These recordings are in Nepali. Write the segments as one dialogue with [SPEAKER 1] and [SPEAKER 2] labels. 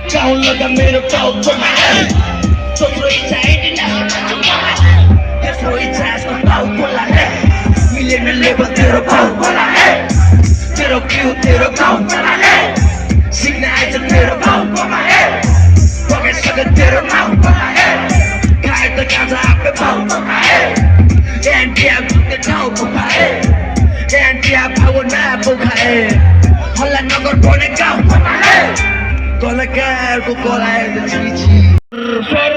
[SPEAKER 1] Don't look at me to go for my head. So three times that's what it has to go for my head. Million and live to the boat for my head. To the view, to the boat for my head. Signal to the boat for my head. Pocket sugar to the mouth for my head. Kite the guns up the boat for my head. And yeah, the toe for my head. And yeah, power now for my head. All I know got born and go for my head. कलाकार को कलाएर चिची सर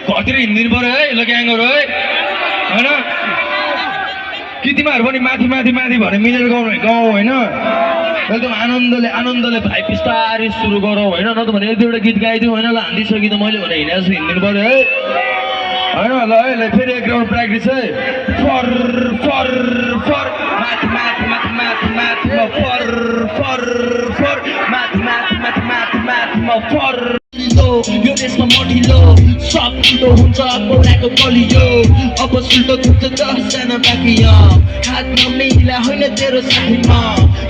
[SPEAKER 1] कतिर हिँड्दिनु पर्यो है ल ग्याङहरु है हैन कि तिमीहरु पनि माथि माथि माथि भने मिलेर गाउँ हैन एकदम आनन्दले भाइ बिस्तारै सुरु गरौ हैन न त भने एक दुईवटा गीत गाइदिउ हैन ल हान्दिसकि त मैले भने हिँडेछु हिँड्दिनु पर्यो है हैन ल है ल फेरि एक राउन्ड प्र्याक्टिस है फर माथि माथि माथि माथि माथि म फर माथि म फर यो देशमा मढिलो सब ठुलो हुन्छ पौराको गलियो अब सुल्टो खुट्छ 10 जना बाँकी हातमा मिला होइन तेरो साथीमा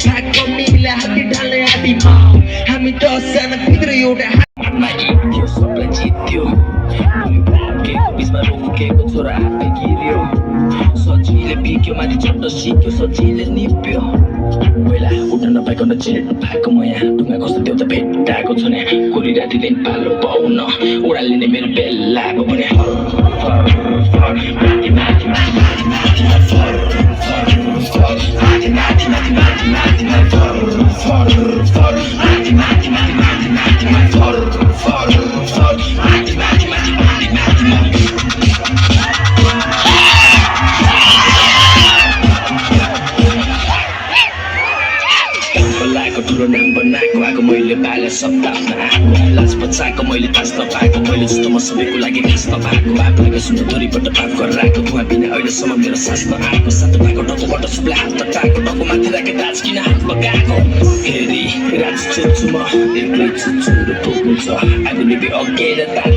[SPEAKER 1] भागको मिला हाती ढाल्ने आदिमा हामी 10 जना भित्र एउटा हातमा इत्यो सबलाई जित्यो बिचमा रोकेको छोरा आफै गिर्यो सजिलै बिक्यो माथि चढ्न सिक्यो सजिलै निप्यो पहिला उठ्न नपाइकन चिल्नु भएको म यहाँ ढुङ्गा कस्तो त्यो त भेट्टाएको छु नि कोरी राति दिन पालो पाउन उडालिने मेरो बेलाको पनि ठुलो नाम बनाएको आएको मैले बाले सप्ताहमा आएको लाज बचाएको मैले तास नपाएको मैले जस्तो म सबैको लागि खास नपाएको आफूलाई सुन्नु दोरीबाट पाप गरेर आएको धुवा बिना अहिलेसम्म मेरो सास नआएको सातो भएको टाउकोबाट सबलाई हात तटाएको टाउको माथि राखेर दाज किन हात बगाएको फेरि राज चुच्छु म एक्लै चुच्छु र पुग्नु छ आगो निभे अघेर ताक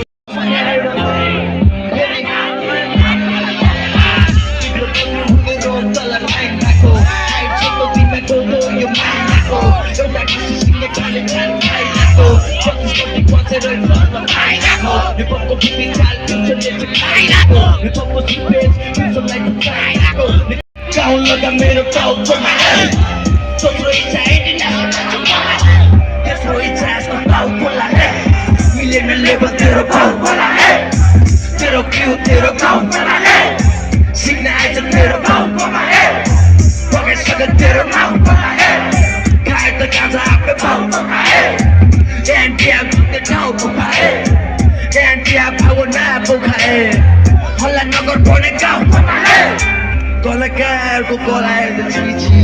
[SPEAKER 1] Don't look at me to go for my head. So three times that's what it has to go for my head. Million and live to the boat for my head. To the view, to the boat for my head. Signal to the boat for my head. Pocket sugar to the mouth for my head. Kite the guns up the boat for my head. And yeah, the toe for my head. And yeah, power now for my head. All I know got born and go for my head. कलाकार को कलाएर चिची